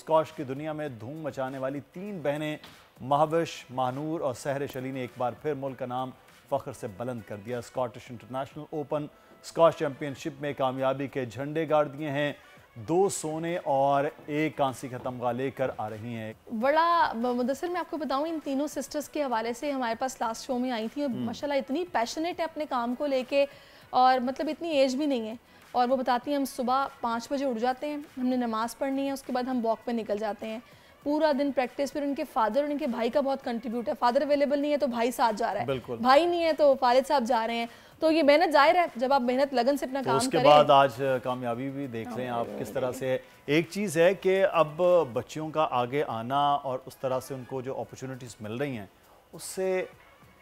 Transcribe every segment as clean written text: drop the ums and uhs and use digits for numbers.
Squash की दुनिया में धूम मचाने वाली तीन बहनें महाविश, महानूर और सहरिश अली ने एक बार फिर मुल्क का नाम फख्र से बुलंद कर दिया। Scottish international open squash championship में कामयाबी के झंडे गाड़ दिए हैं। 2 सोने और 1 कांसी का तमगा लेकर आ रही हैं। बड़ा मुदस्सिर, मैं आपको बताऊं, इन तीनों सिस्टर्स के हवाले से हमारे पास लास्ट शो में आई थी और माशाल्लाह इतनी पैशनेट है अपने काम को लेके, और मतलब इतनी एज भी नहीं है, और वो बताती हैं हम सुबह 5 बजे उठ जाते हैं, हमने नमाज़ पढ़नी है, उसके बाद हम वॉक पे निकल जाते हैं, पूरा दिन प्रैक्टिस। फिर उनके फादर और उनके भाई का बहुत कंट्रीब्यूट है, फादर अवेलेबल नहीं है तो भाई साथ जा रहा है, भाई नहीं है तो फारिद साहब जा रहे हैं। तो ये मेहनत जाहिर है, जब आप मेहनत लगन से अपना काम उसके करें। बाद आज कामयाबी भी देख लें आप किस तरह से। एक चीज़ है कि अब बच्चियों का आगे आना और उस तरह से उनको जो अपॉर्चुनिटीज़ मिल रही हैं उससे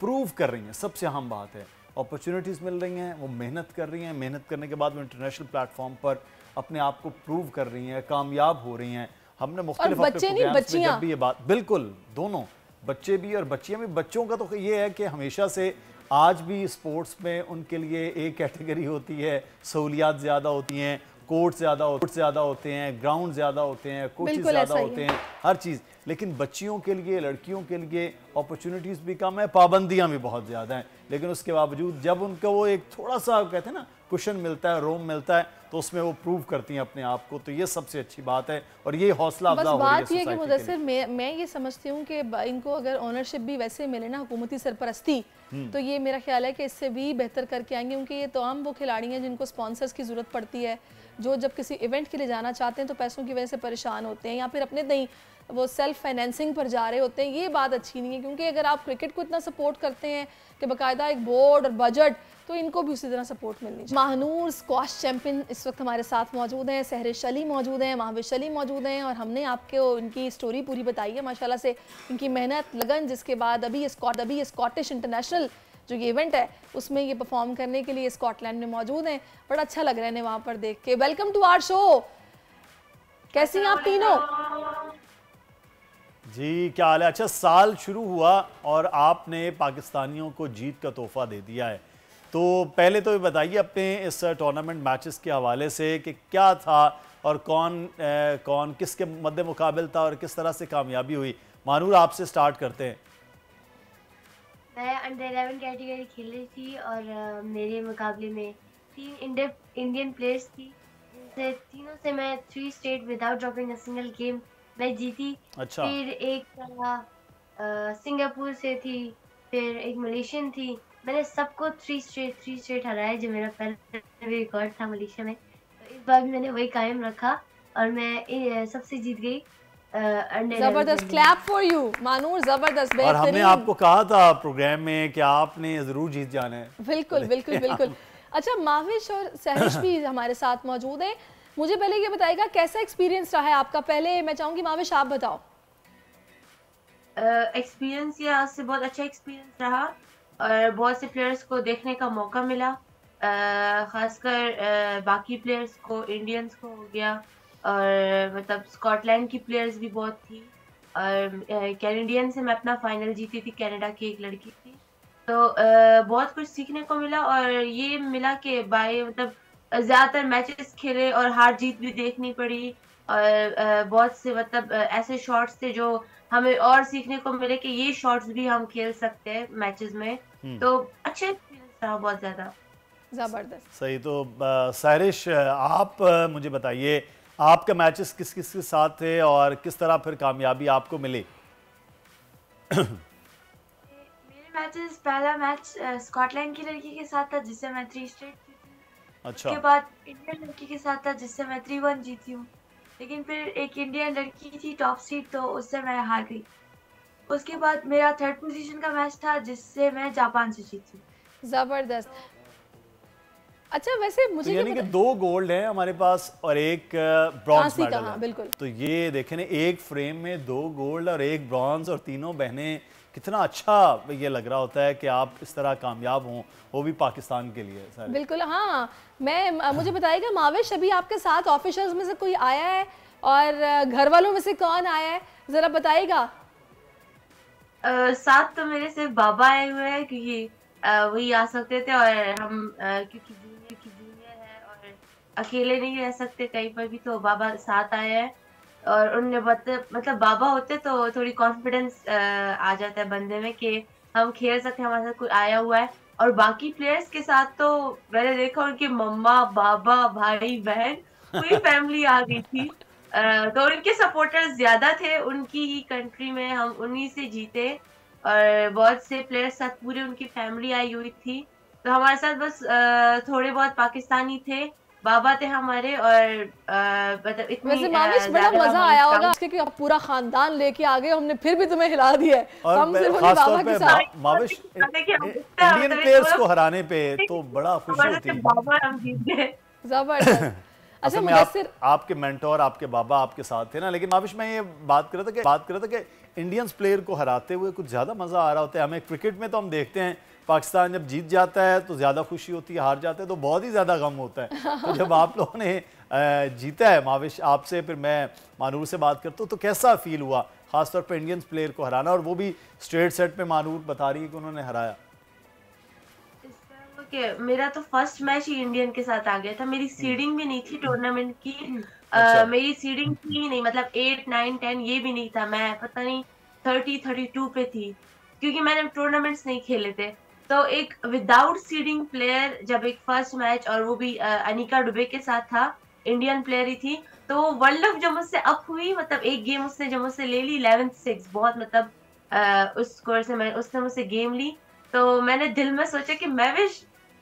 प्रूव कर रही हैं, सबसे अहम बात है अपॉर्चुनिटीज़ मिल रही हैं, वो मेहनत कर रही हैं, मेहनत करने के बाद वो इंटरनेशनल प्लेटफॉर्म पर अपने आप को प्रूव कर रही हैं, कामयाब हो रही हैं। हमने मुख्तलिफ जब भी ये बात, बिल्कुल दोनों बच्चे भी और बच्चियाँ भी। बच्चों का तो ये है कि हमेशा से आज भी स्पोर्ट्स में उनके लिए एक कैटेगरी होती है, सहूलियात ज़्यादा होती हैं, कोर्ट ज़्यादा होते हैं, ग्राउंड ज़्यादा होते हैं, कोचेज़ ज़्यादा होते हैं, हर चीज़। लेकिन बच्चियों के लिए, लड़कियों के लिए अपॉर्चुनिटीज़ भी कम है, पाबंदियाँ भी बहुत ज़्यादा हैं। लेकिन उसके बावजूद जब उनको वो एक थोड़ा सा कहते हैं ना कुशन मिलता है, रोम मिलता है, तो उसमें वो प्रूव करती हैं अपने आप को। तो ये सबसे अच्छी बात है और ये हौसला अफजा हो रही है। बात ये कि मुदस्सिर, मैं ये समझती हूँ कि इनको अगर ओनरशिप भी वैसे मिले ना, हुकूमती सरपरस्ती, तो ये मेरा ख्याल है कि इससे भी बेहतर करके आएंगे, क्योंकि ये तमाम वो खिलाड़ी हैं जिनको स्पॉन्सर्स की ज़रूरत पड़ती है, जो जब किसी इवेंट के लिए जाना चाहते हैं तो पैसों की वजह से परेशान होते हैं, या फिर अपने नहीं वो सेल्फ फाइनेंसिंग पर जा रहे होते हैं। ये बात अच्छी नहीं है, क्योंकि अगर आप क्रिकेट को इतना सपोर्ट करते हैं कि बाकायदा एक बोर्ड और बजट, तो इनको भी उसी तरह सपोर्ट मिलनी चाहिए। महानूर स्क्वाश चैंपियन इस वक्त हमारे साथ मौजूद हैं, सहरिश अली मौजूद हैं, महाविश अली मौजूद हैं, और हमने आपको इनकी स्टोरी पूरी बताई है माशाल्लाह से, इनकी मेहनत लगन, जिसके बाद अभी स्कॉटिश इंटरनेशनल जो ये इवेंट है उसमें ये परफॉर्म करने के लिए स्कॉटलैंड में मौजूद हैं। बड़ा अच्छा लग रहा है वहाँ पर देख के। Welcome to our show. कैसी हैं आप तीनों? जी क्या हाल है? अच्छा, साल शुरू हुआ और आपने पाकिस्तानियों को जीत का तोहफा दे दिया है। तो पहले तो ये बताइए अपने इस टूर्नामेंट मैचेस के हवाले से कि क्या था और कौन किसके मद्दे मुकाबिल था और किस तरह से कामयाबी हुई। मानूर, आपसे स्टार्ट करते हैं। मैं अंडर 11 कैटेगरी खेल रही थी और मेरे मुकाबले में 3 इंडियन प्लेयर्स थी, जिनसे तीनों से मैं 3 straight without dropping a single game मैं जीती। अच्छा। फिर एक सिंगापुर से थी, फिर एक मलेशियन थी। मैंने सबको 3 स्ट्रेट हराया, जो मेरा पहला रिकॉर्ड था मलेशिया में। तो इस बार भी मैंने वही कायम रखा और मैं सबसे जीत गई। जबरदस्त, क्लैप फॉर यू मानूर, जबरदस्त। और हमने आपको कहा था प्रोग्राम में कि आपने जरूर जीत जाना है। बिल्कुल बिल्कुल बिल्कुल। अच्छा, महाविश और सहरिश भी हमारे साथ मौजूद हैं। मुझे पहले ये बताइएगा कैसा एक्सपीरियंस रहा है आपका? पहले मैं चाहूंगी महाविश आप बताओ। एक्सपीरियंस ये आज से बहुत अच्छा एक्सपीरियंस रहा और बहुत से प्लेयर्स को देखने का मौका मिला, खासकर बाकी प्लेयर्स को, इंडियंस को हो गया, और मतलब स्कॉटलैंड की प्लेयर्स भी बहुत थी, और कैनेडियन से मैं अपना फाइनल जीती थी, कनाडा की एक लड़की थी। तो बहुत कुछ सीखने को मिला और ये मिला कि मतलब ज़्यादातर मैचेस खेले और हार जीत भी देखनी पड़ी, और बहुत से मतलब ऐसे शॉट्स थे जो हमें और सीखने को मिले कि ये शॉट्स भी हम खेल सकते हैं मैचेस में। तो अच्छे एक्सपीरियंस रहा बहुत ज़्यादा। जबरदस्त, सही। तो सहरिश, आप मुझे बताइए आपका मैचेस किस किस के साथ थे और किस तरह फिर कामयाबी आपको मिली? मेरे मैचेस, पहला मैच स्कॉटलैंड की लड़की के साथ था जिससे मैं 3 स्ट्रेट जीती। अच्छा। उसके बाद इंडियन लड़की के साथ था जिससे मैं 3-1 जीती हूँ। लेकिन फिर एक इंडियन लड़की थी टॉप सीड, तो उससे मैं हार गई। उसके बाद मेरा 3rd पोजीशन का मैच था जिससे मैं जापान से जीती। जबरदस्त। अच्छा, वैसे मुझे तो यानी कि 2 गोल्ड हैं हमारे पास और एक ब्रॉन्ज मेडल है। बिल्कुल। तो ये देखें ना, एक फ्रेम में 2 गोल्ड और 1 ब्रॉन्ज और तीनों बहनें, कितना अच्छा ये लग रहा होता है कि आप इस तरह कामयाब हों, वो भी पाकिस्तान के लिए सारे। बिल्कुल। हाँ, मुझे बताइएगा महाविश, अभी आपके साथ ऑफिशियल्स में से कोई आया है और घर वालों में से कौन आया है, जरा बताइएगा। साथ तो मेरे सिर्फ बाबा आए हुए हैं, क्योंकि वही आ सकते थे, और हम क्योंकि जूनियर है और अकेले नहीं रह सकते कहीं पर भी, तो बाबा साथ आए हैं। और उनने मतलब बाबा होते तो थोड़ी कॉन्फिडेंस आ जाता है बंदे में कि हम खेल सकते हैं, हमारे साथ कोई आया हुआ है। और बाकी प्लेयर्स के साथ तो मैंने देखा उनके मम्मा बाबा भाई बहन पूरी फैमिली आ गई थी। तो उनके सपोर्टर्स ज्यादा थे, उनकी ही कंट्री में हम उन्हीं से जीते। और बहुत से प्लेयर्स साथ पूरी उनकी फैमिली आई हुई थी। तो हमारे साथ बस थोड़े बहुत पाकिस्तानी थे, बाबा थे हमारे, और मतलब इतनी वैसे माविश बड़ा ज्यादा मजा हमारी आया होगा crowd। कि आप पूरा खानदान लेके आ गए, हमने फिर भी तुम्हें हिला दिया है, और हम सिर्फ अपने खास तौर बाबा पे के साथ। माविश देखिए, हम इंडियन मतलब प्लेयर्स को हराने पे तो बड़ा खुशी हमारे होती से है। बाबा हम जीत गए। जबरदस्त। अच्छा असल में मुदस्सिर, आपके मेंटोर आपके बाबा आपके साथ थे ना, लेकिन माविश मैं ये बात कर रहा था कि इंडियंस प्लेयर को हराते हुए कुछ ज़्यादा मज़ा आ रहा होता है हमें। क्रिकेट में तो हम देखते हैं पाकिस्तान जब जीत जाता है तो ज़्यादा खुशी होती है, हार जाता है तो बहुत ही ज़्यादा गम होता है। तो जब आप लोगों ने जीता है, माविश आपसे फिर मैं मानूर से बात करता हूँ, तो कैसा फील हुआ खासतौर पर इंडियंस प्लेयर को हराना, और वो भी स्ट्रेट सेट में मानूर बता रही है कि उन्होंने हराया। ओके, मेरा तो फर्स्ट मैच ही इंडियन के साथ आ गया था, मेरी सीडिंग भी नहीं थी टूर्नामेंट की। अच्छा। मेरी सीडिंग थी नहीं, मतलब 8 9 10 ये भी नहीं था, मैं पता नहीं 30 32 पे थी, क्योंकि मैंने टूर्नामेंट्स नहीं खेले थे। तो एक विदाउट सीडिंग प्लेयर जब एक फर्स्ट मैच, और वो भी अनिका डुबे के साथ था, इंडियन प्लेयर ही थी। तो वर्ल्ड कप जब मुझसे अप हुई, मतलब एक गेम उसने जब मुझसे ले ली 11-6, बहुत मतलब उस स्कोर से मैं उसने मुझसे गेम ली। तो मैंने दिल में सोचा कि मैं भी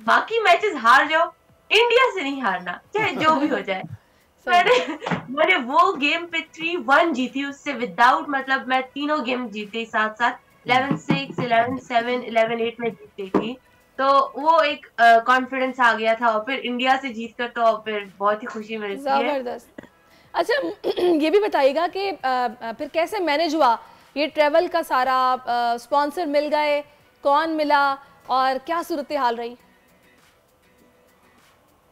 बाकी मैचेस हार जाओ, इंडिया से नहीं हारना, चाहे जो भी हो जाए। सही। मैंने मैंने वो गेम पे 3-1 जीती उससे विदाउट, मतलब मैं तीनों गेम जीत गई साथ साथ, 11-6 11-7 11-8 में जीत गई थी। तो वो एक कॉन्फिडेंस आ गया था, और फिर इंडिया से जीत कर तो फिर बहुत ही खुशी मिलती है। जबरदस्त। अच्छा ये भी बताइएगा कि फिर कैसे मैनेज हुआ ये ट्रेवल का सारा, स्पॉन्सर मिल गए, कौन मिला, और क्या सूरत हाल रही?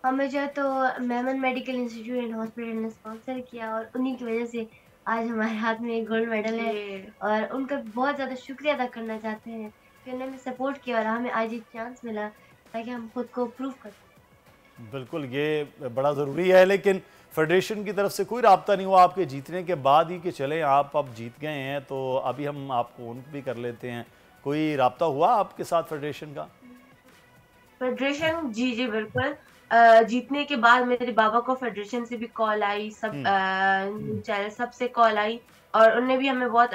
हमें जो है तो Memon medical institute and hospital ने स्पॉन्सर किया, और उन्हीं की वजह से आज हमारे हाथ में एक गोल्ड मेडल है। और उनका बहुत ज़्यादा शुक्रिया अदा करना चाहते हैं कि उन्होंने हमें सपोर्ट किया और हमें आज एक चांस मिला ताकि हम खुद को प्रूव कर सकें। बिल्कुल, ये बड़ा ज़रूरी है, लेकिन फेडरेशन की तरफ से कोई राब्ता नहीं हुआ आपके जीतने के बाद ही कि चलें आप अब जीत गए हैं तो अभी हम आपको ऑन भी कर लेते हैं? कोई राब्ता हुआ आपके साथ फेडरेशन का? फेडरेशन, जी जी बिल्कुल। जीतने के बाद मेरे बाबा को फेडरेशन से भी कॉल आई, सब चैनल सबसे कॉल आई, और उनने भी हमें बहुत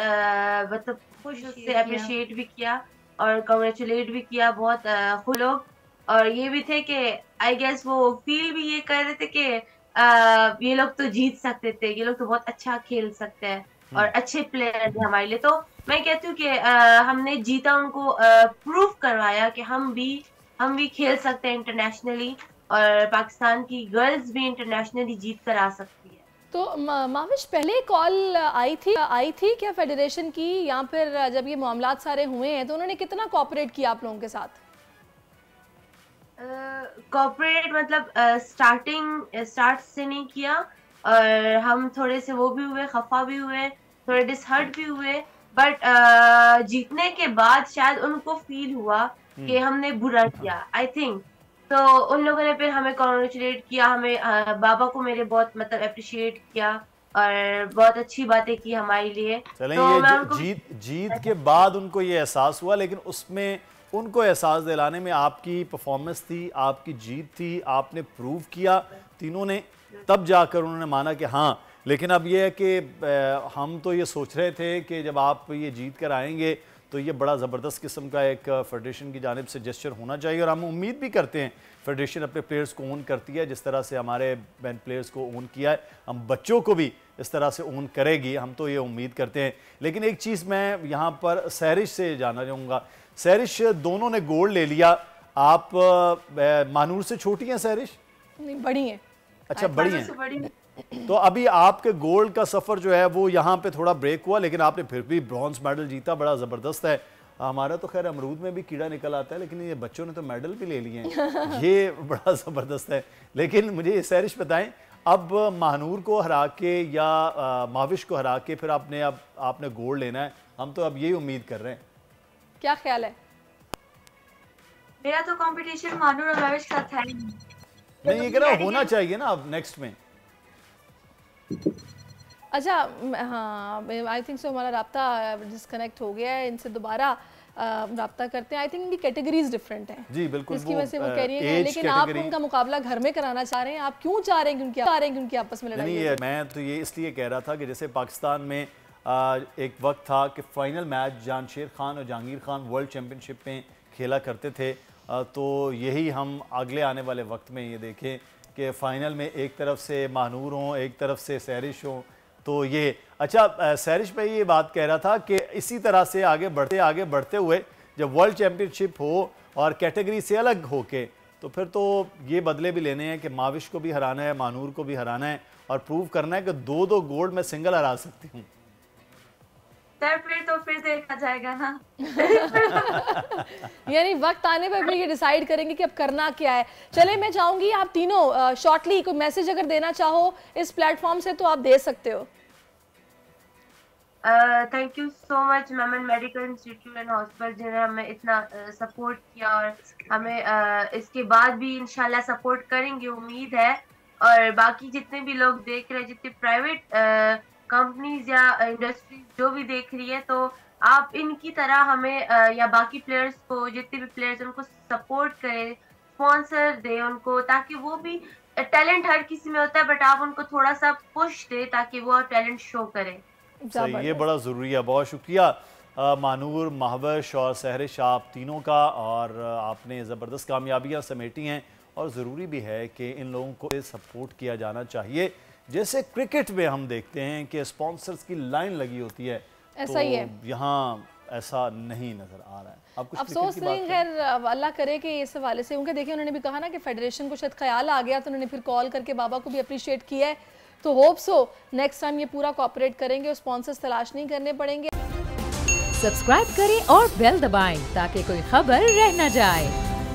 मतलब खुश से अप्रिशिएट भी किया और कॉन्ग्रेचुलेट भी किया, बहुत खुश लोग। और ये भी थे कि आई गेस वो फील भी ये कर रहे थे कि ये लोग तो जीत सकते थे, ये लोग तो बहुत अच्छा खेल सकते हैं और अच्छे प्लेयर थे हमारे लिए। तो मैं कहती हूँ कि हमने जीता, उनको प्रूव करवाया कि हम भी खेल सकते हैं इंटरनेशनली, और पाकिस्तान की गर्ल्स भी इंटरनेशनली जीत कर आ सकती है। तो माविश पहले कॉल आई थी क्या फेडरेशन की, या फिर जब ये मामलात सारे हुए हैं तो उन्होंने कितना कोऑपरेट किया आप लोगों के साथ? कॉर्पोरेट मतलब स्टार्ट से नहीं किया, और हम थोड़े से वो भी हुए, खफा भी हुए, थोड़े डिसहर्ट भी हुए, बट जीतने के बाद शायद उनको फील हुआ कि हमने बुरा किया, आई थिंक। तो उन लोगों ने फिर हमें कॉन्ग्रेचुलेट किया, हमें बाबा को मेरे बहुत मतलब अप्रिशिएट किया, और बहुत अच्छी बातें की हमारे लिए। चलें, तो ये मैं उनको जीत के बाद उनको ये एहसास हुआ, लेकिन उसमें उनको एहसास दिलाने में आपकी परफॉर्मेंस थी, आपकी जीत थी, आपने प्रूव किया तीनों ने, तब जाकर उन्होंने माना कि हाँ। लेकिन अब ये है कि हम तो ये सोच रहे थे कि जब आप ये जीत कर आएंगे तो ये बड़ा ज़बरदस्त किस्म का एक फेडरेशन की जानिब से जेस्चर होना चाहिए, और हम उम्मीद भी करते हैं फेडरेशन अपने प्लेयर्स को ओन करती है, जिस तरह से हमारे बैन प्लेयर्स को ओन किया है, हम बच्चों को भी इस तरह से ओन करेगी, हम तो ये उम्मीद करते हैं। लेकिन एक चीज़ मैं यहाँ पर सहरिश से जानना चाहूँगा। सहरिश, दोनों ने गोल्ड ले लिया, आप मानूर से छोटी हैं सहरिश? नहीं, बड़ी हैं। अच्छा, बड़ी हैं। तो अभी आपके गोल्ड का सफ़र जो है वो यहाँ पे थोड़ा ब्रेक हुआ, लेकिन आपने फिर भी ब्रॉन्ज मेडल जीता, बड़ा ज़बरदस्त है। हमारा तो खैर अमरूद में भी कीड़ा निकल आता है, लेकिन ये बच्चों ने तो मेडल भी ले लिए हैं, ये बड़ा ज़बरदस्त है। लेकिन मुझे ये सहरिश बताएं, अब महानूर को हरा के या माविश को हरा के फिर आपने गोल्ड लेना है, हम तो अब यही उम्मीद कर रहे हैं। क्या ख्याल है? मेरा तो कंपटीशन मानूर और माविश के साथ है नहीं, ये कह रहा होना चाहिए ना अब नेक्स्ट में। अच्छा हाँ, आई थिंक सो हमारा राब्ता डिस्कनेक्ट हो गया है, इनसे दोबारा राब्ता करते हैं। आई थिंक इनकी कैटेगरीज डिफरेंट हैं जी बिल्कुल, इसकी वजह से वो कह रही है, लेकिन आप उनका मुकाबला घर में कराना चाह रहे हैं, आप क्यों चाह रहे हैं कि उनकी आपस में लड़ाई नहीं, मैं तो ये इसलिए कह रहा था कि जैसे पाकिस्तान में एक वक्त था कि फाइनल मैच जानशेर खान और जहांगीर खान वर्ल्ड चैम्पियनशिप में खेला करते थे, तो यही हम अगले आने वाले वक्त में ये देखें कि फ़ाइनल में एक तरफ से महानूर हों, एक तरफ से सहरिश हों। तो ये अच्छा, सहरिश भाई ये बात कह रहा था कि इसी तरह से आगे बढ़ते हुए जब वर्ल्ड चैम्पियनशिप हो और कैटेगरी से अलग होके, तो फिर तो ये बदले भी लेने हैं कि माविश को भी हराना है, महानूर को भी हराना है और प्रूव करना है कि 2-2 गोल्ड मैं सिंगल हरा सकती हूँ। फिर देखा जाएगा ना। यानी वक्त आने पर ये डिसाइड करेंगे कि अब करना क्या है। चले, मैं चाहूंगी आप तीनों शॉर्टली कोई मैसेज अगर देना चाहो इस प्लेटफॉर्म से तो आप दे सकते हो। Thank you so much Memon medical institute and hospital जिन्होंने हमें इतना सपोर्ट किया और हमें इसके बाद भी इंशाल्लाह सपोर्ट करेंगे, उम्मीद है। और बाकी जितने भी लोग देख रहे हैं, जितने प्राइवेट कंपनीज या इंडस्ट्रीज जो भी देख रही है, तो आप इनकी तरह हमें या बाकी प्लेयर्स को, जितने भी प्लेयर्स उनको सपोर्ट करें, स्पॉन्सर दें उनको, ताकि वो भी टैलेंट हर किसी में होता है, बट आप उनको थोड़ा सा पुश दें ताकि वो टैलेंट शो करें। सही, ये बड़ा ज़रूरी है। बहुत शुक्रिया मानूर, महवश और सहरिश, आप तीनों का। और आपने ज़बरदस्त कामयाबियाँ समेटी हैं और ज़रूरी भी है कि इन लोगों को सपोर्ट किया जाना चाहिए। जैसे क्रिकेट में हम देखते हैं कि स्पॉन्सर्स की लाइन लगी होती है, ऐसा ही है, यहाँ ऐसा नहीं नजर आ रहा है। आप कुछ अफसोस नहीं, खैर अल्लाह करे कि इस हवाले से, उनके देखिए उन्होंने भी कहा ना कि फेडरेशन को शायद ख्याल आ गया, तो उन्होंने फिर कॉल करके बाबा को भी अप्रिशिएट किया है। तो होप सो नेक्स्ट टाइम ये पूरा कोऑपरेट करेंगे और स्पॉन्सर्स तलाश नहीं करने पड़ेंगे। सब्सक्राइब करें और बेल दबाएं ताकि कोई खबर रह न जाए।